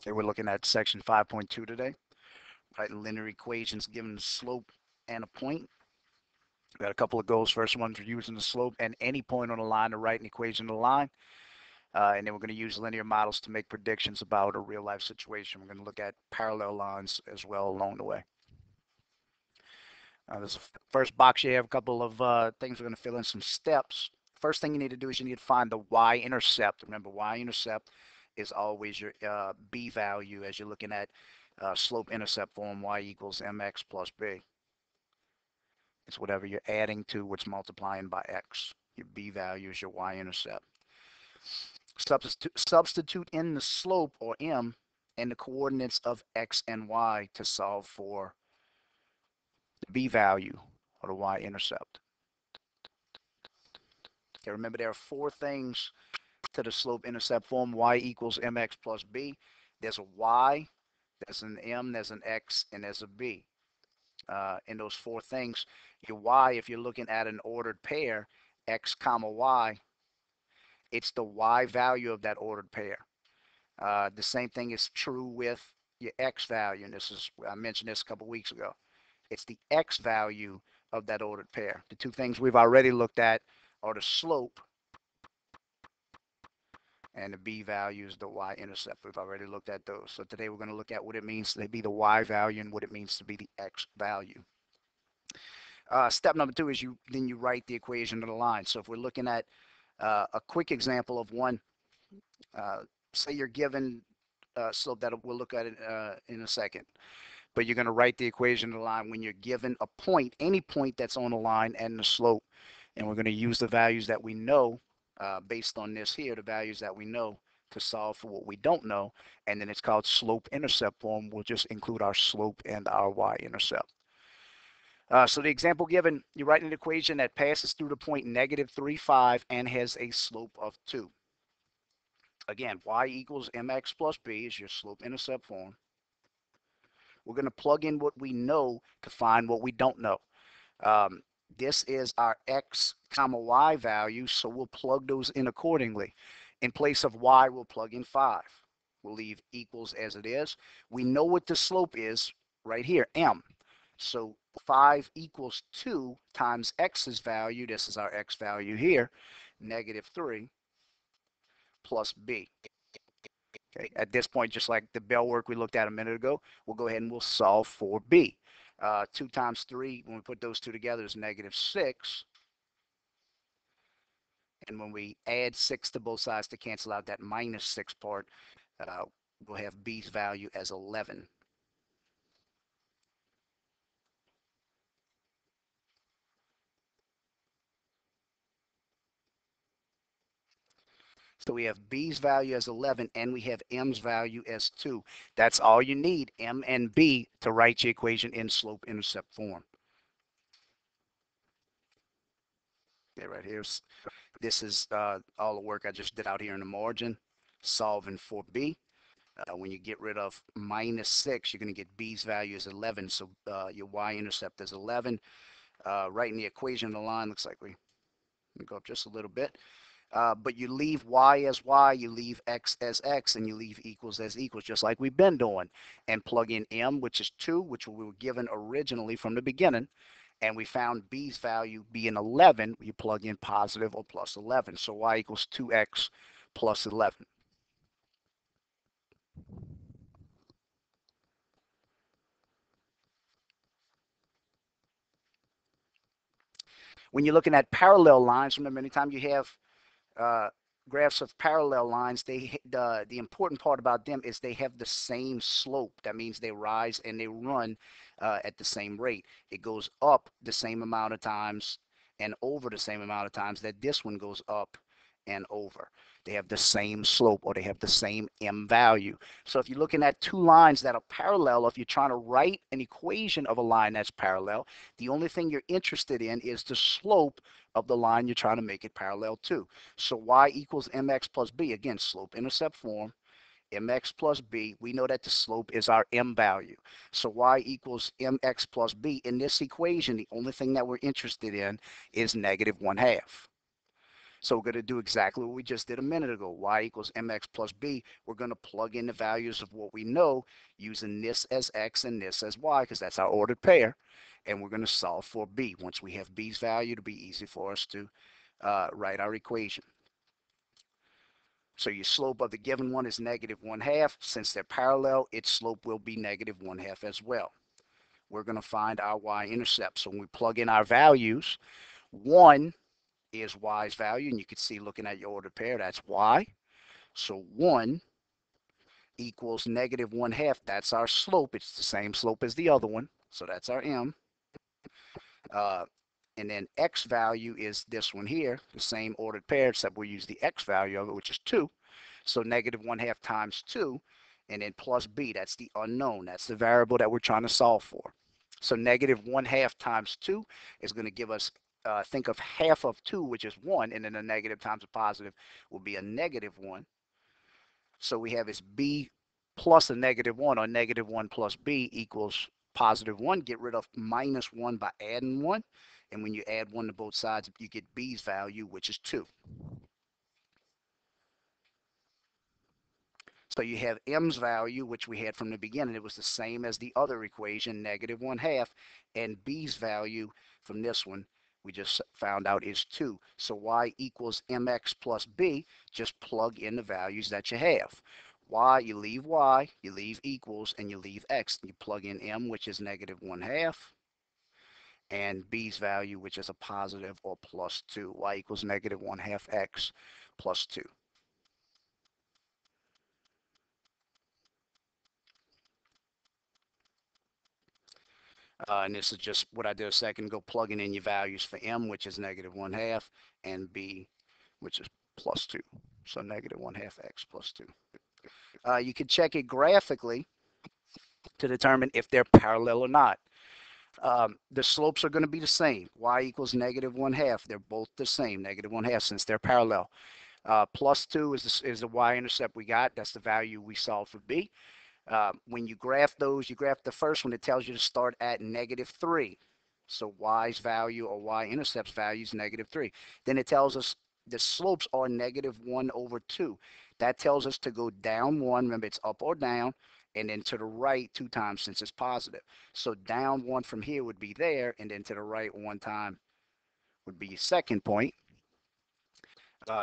Okay, we're looking at section 5.2 today, writing linear equations given the slope and a point. We got a couple of goals. First one for using the slope and any point on the line to write an equation of the line. And then we're going to use linear models to make predictions about a real life situation. We're going to look at parallel lines as well along the way. This first box, you have a couple of things we're going to fill in some steps. First thing you need to do is you need to find the y-intercept. Remember, y-intercept is always your b value as you're looking at slope-intercept form, y equals mx plus b. It's whatever you're adding to what's multiplying by x. Your b value is your y-intercept. Substitute in the slope, or m, and the coordinates of x and y to solve for the b value, or the y-intercept. Okay, remember there are four things to the slope-intercept form, y equals mx plus b. There's a y, there's an m, there's an x, and there's a b. In those four things, your y, if you're looking at an ordered pair, x comma y, it's the y value of that ordered pair. The same thing is true with your x value, and I mentioned this a couple weeks ago. It's the x value of that ordered pair. The two things we've already looked at are the slope and the b values, the y-intercept. We've already looked at those. So today we're going to look at what it means to be the y value and what it means to be the x value. Step number two is then you write the equation of the line. So if we're looking at a quick example of one, say you're given slope that we'll look at it in a second, but you're going to write the equation of the line when you're given a point, any point that's on the line and the slope, and we're going to use the values that we know based on this here, the values that we know to solve for what we don't know, and then it's called slope-intercept form. We'll just include our slope and our y-intercept. So the example given, you write an equation that passes through the point negative 3, 5 and has a slope of 2. Again, y equals mx plus b is your slope-intercept form. We're going to plug in what we know to find what we don't know. Um, this is our x comma y value, so we'll plug those in accordingly. In place of y, we'll plug in 5. We'll leave equals as it is. We know what the slope is right here, m. So 5 equals 2 times x's value, this is our x value here, negative 3 plus b. Okay, at this point, just like the bell work we looked at a minute ago, we'll go ahead and we'll solve for b. 2 times 3, when we put those two together, is negative 6. And when we add 6 to both sides to cancel out that minus 6 part, we'll have b's value as 11. So we have b's value as 11, and we have m's value as 2. That's all you need, m and b, to write your equation in slope-intercept form. Okay, right here. This is all the work I just did out here in the margin, solving for b. When you get rid of minus 6, you're going to get b's value is 11, so your y-intercept is 11. Writing the equation of the line, looks like we go up just a little bit. But you leave y as y, you leave x as x, and you leave equals as equals, just like we've been doing. And plug in m, which is 2, which we were given originally from the beginning. And we found b's value being 11. You plug in positive or plus 11. So y equals 2x plus 11. When you're looking at parallel lines, remember anytime you have uh, graphs of parallel lines, the important part about them is they have the same slope. That means they rise and they run at the same rate. It goes up the same amount of times and over the same amount of times that this one goes up and over. They have the same slope, or they have the same m value. So if you're looking at two lines that are parallel, if you're trying to write an equation of a line that's parallel, the only thing you're interested in is the slope of the line you're trying to make it parallel to. So y equals mx plus b, again, slope-intercept form, mx plus b. We know that the slope is our m value. So y equals mx plus b. In this equation, the only thing that we're interested in is negative 1/2. So we're going to do exactly what we just did a minute ago. Y equals mx plus b. We're going to plug in the values of what we know using this as x and this as y because that's our ordered pair. And we're going to solve for b. Once we have b's value, it'll be easy for us to write our equation. So your slope of the given one is -1/2. Since they're parallel, its slope will be -1/2 as well. We're going to find our y-intercept. So when we plug in our values, 1 is y's value, and you can see looking at your ordered pair, that's y. So 1 equals -1/2. That's our slope. It's the same slope as the other one. So that's our m. Uh, and then x value is this one here, the same ordered pair, except we'll use the x value of it, which is 2. So -1/2 times 2, and then plus b, that's the unknown. That's the variable that we're trying to solve for. So -1/2 times 2 is going to give us, think of half of 2, which is 1, and then a negative times a positive will be a -1. So we have is b plus a -1, or -1 plus b equals +1. Get rid of -1 by adding 1. And when you add 1 to both sides, you get b's value, which is 2. So you have m's value, which we had from the beginning. It was the same as the other equation, -1/2. And b's value from this one, we just found out, is 2. So y equals mx plus b. Just plug in the values that you have. Y, you leave equals, and you leave x. You plug in m, which is -1/2, and b's value, which is a positive or +2. Y equals -1/2 x plus 2. And this is just what I did a second ago, plugging in your values for m, which is -1/2, and b, which is +2. So -1/2 x plus 2. You can check it graphically to determine if they're parallel or not. The slopes are going to be the same. Y equals -1/2. They're both the same, -1/2, since they're parallel. +2 is the y-intercept we got. That's the value we solved for b. When you graph those, you graph the first one, it tells you to start at -3. So y's value, or y-intercept's value, is -3. Then it tells us the slopes are -1/2. That tells us to go down 1. Remember, it's up or down, and then to the right 2 times since it's positive. So down 1 from here would be there, and then to the right 1 time would be your second point.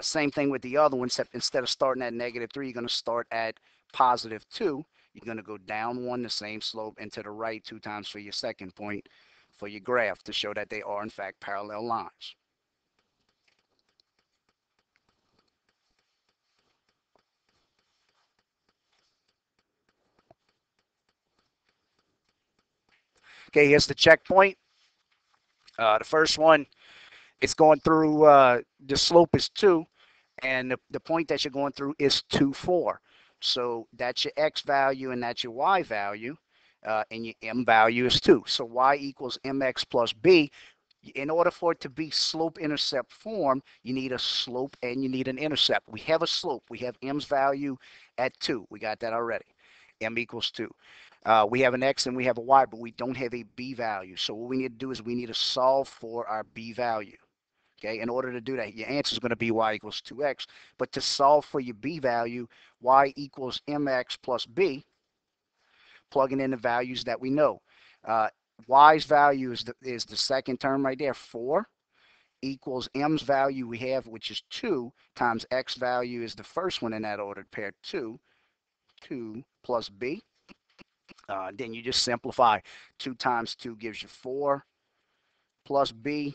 Same thing with the other one, except instead of starting at -3, you're going to start at +2. You're going to go down 1, the same slope, and to the right 2 times for your second point for your graph to show that they are, in fact, parallel lines. Okay, here's the checkpoint. The first one, it's going through, the slope is 2, and the point that you're going through is 2, 4. So that's your x value, and that's your y value, and your m value is 2. So y equals mx plus b. In order for it to be slope-intercept form, you need a slope and you need an intercept. We have a slope. We have m's value at 2. We got that already. M equals 2. We have an x and we have a y, but we don't have a b value. So what we need to do is we need to solve for our b value. Okay, in order to do that, your answer is going to be y equals 2x. But to solve for your b value, y equals mx plus b, plugging in the values that we know. Y's value is the second term right there, 4, equals m's value we have, which is 2, times x value is the first one in that ordered pair, 2 plus b. Then you just simplify. 2 times 2 gives you 4 plus b.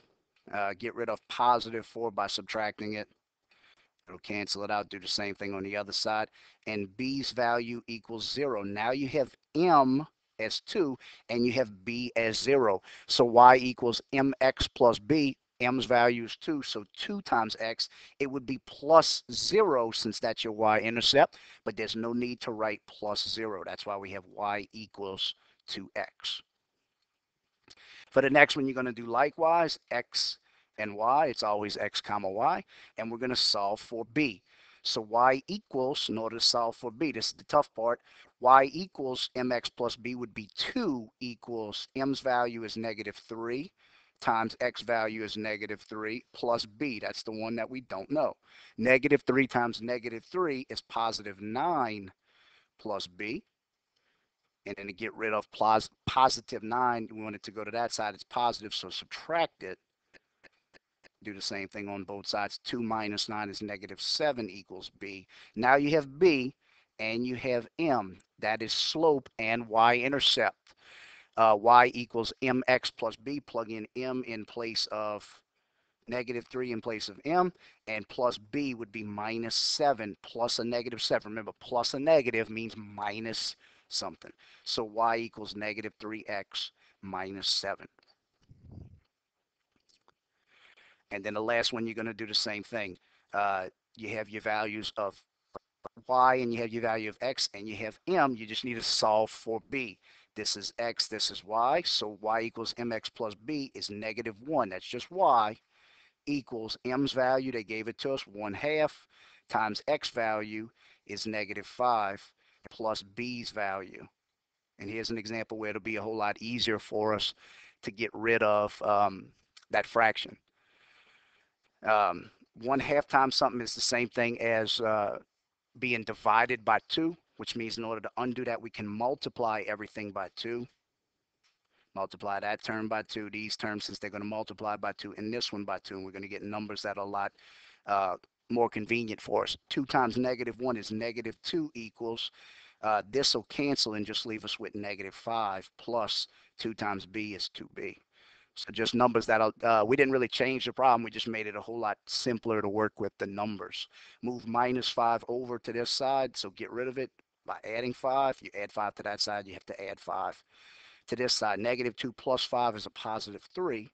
Get rid of +4 by subtracting it. It'll cancel it out, do the same thing on the other side. And b's value equals 0. Now you have m as 2, and you have b as 0. So y equals mx plus b. M's value is 2, so 2 times x. It would be plus 0 since that's your y-intercept, but there's no need to write plus 0. That's why we have y equals 2x. For the next one, you're going to do likewise, x and y. It's always x comma y. And we're going to solve for b. So y equals, in order to solve for b, this is the tough part, y equals mx plus b would be 2 equals m's value is -3 times x value is negative 3 plus b. That's the one that we don't know. Negative 3 times negative 3 is positive 9 plus b. And then to get rid of positive 9, we want it to go to that side. It's positive, so subtract it. Do the same thing on both sides. 2 minus 9 is negative 7 equals b. Now you have b and you have m. That is slope and y-intercept. Y equals mx plus b. Plug in m in place of negative 3 in place of m, and plus b would be minus 7 plus a negative 7. Remember, plus a negative means minus something. So y equals negative 3x minus 7. And then the last one, you're going to do the same thing. You have your values of y and you have your value of x and you have m. You just need to solve for b. This is x, this is y. So y equals mx plus b is negative 1. That's just y equals m's value. They gave it to us, 1/2 times x value is negative 5 plus b's value. And here's an example where it'll be a whole lot easier for us to get rid of that fraction. 1/2 times something is the same thing as being divided by 2, which means in order to undo that, we can multiply everything by 2. Multiply that term by 2, these terms, since they're going to multiply by 2, and this one by 2, and we're going to get numbers that are a lot more convenient for us. 2 times negative 1 is negative 2 equals, this will cancel and just leave us with negative 5 plus 2 times b is 2b. So just numbers that we didn't really change the problem. We just made it a whole lot simpler to work with the numbers. Move minus 5 over to this side, so get rid of it by adding 5. You add 5 to that side, you have to add 5 to this side. Negative 2 plus 5 is a positive 3.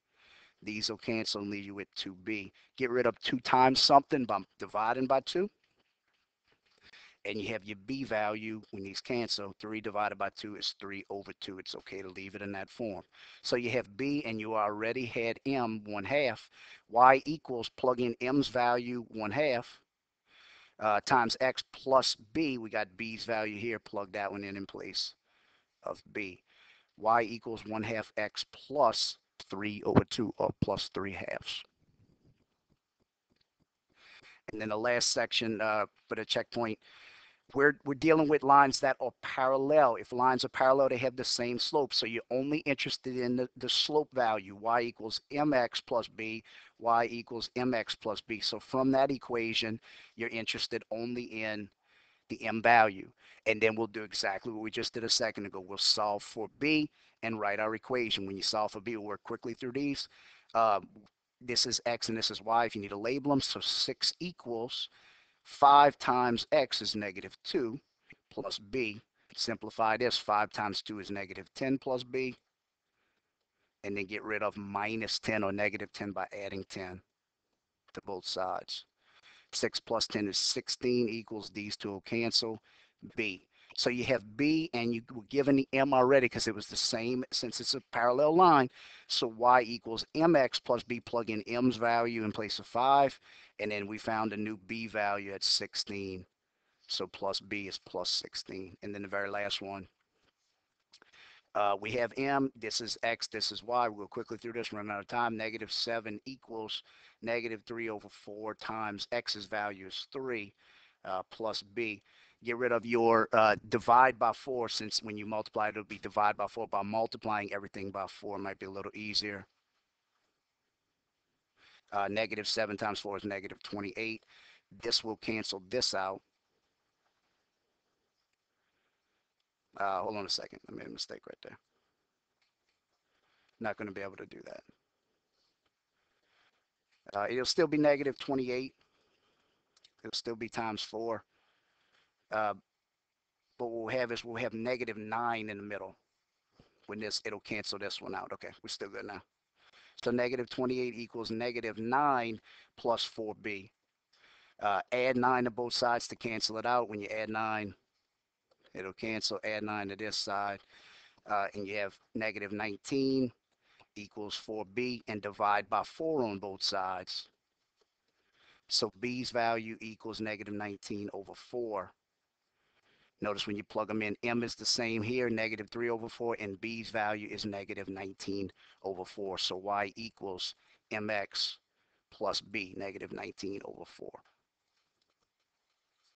These will cancel and leave you with 2b. Get rid of 2 times something by dividing by 2. And you have your b value when these cancel. 3 divided by 2 is 3 over 2. It's okay to leave it in that form. So you have b and you already had m 1/2. Y equals, plug in m's value 1/2 times x plus b. We got b's value here. Plug that one in place of b. Y equals 1/2 x plus 3 over 2, or plus 3/2. And then the last section for the checkpoint, we're dealing with lines that are parallel. If lines are parallel, they have the same slope. So you're only interested in the slope value. Y equals mx plus b. Y equals mx plus b. So from that equation, you're interested only in the m value. And then we'll do exactly what we just did a second ago. We'll solve for b and write our equation. When you solve for b, we'll work quickly through these. This is x and this is y if you need to label them. So 6 equals 5 times x is negative 2 plus b. Simplify this. 5 times 2 is negative 10 plus b. And then get rid of minus 10 or negative 10 by adding 10 to both sides. 6 plus 10 is 16 equals, these two will cancel, b. So you have b and you were given the m already because it was the same since it's a parallel line. So y equals mx plus b. Plug in m's value in place of 5. And then we found a new b value at 16. So plus b is plus 16. And then the very last one, we have m, this is x, this is y. We'll go quickly through this, run out of time. Negative 7 equals negative 3 over 4 times x's value is 3 plus b. Get rid of your divide by 4, since when you multiply, it'll be divide by 4. By multiplying everything by 4 might be a little easier. Negative 7 times 4 is negative 28. This will cancel this out. Hold on a second. I made a mistake right there. Not going to be able to do that. It'll still be negative 28. It'll still be times 4. But what we'll have is we'll have negative 9 in the middle. When this, it'll cancel this one out. Okay, we're still good now. So negative 28 equals negative 9 plus 4b. Add 9 to both sides to cancel it out. When you add 9, it'll cancel. Add 9 to this side. And you have negative 19 equals 4b, and divide by 4 on both sides. So b's value equals negative 19 over 4. Notice when you plug them in, M is the same here, negative 3 over 4, and B's value is negative 19 over 4. So Y equals MX plus B, negative 19 over 4.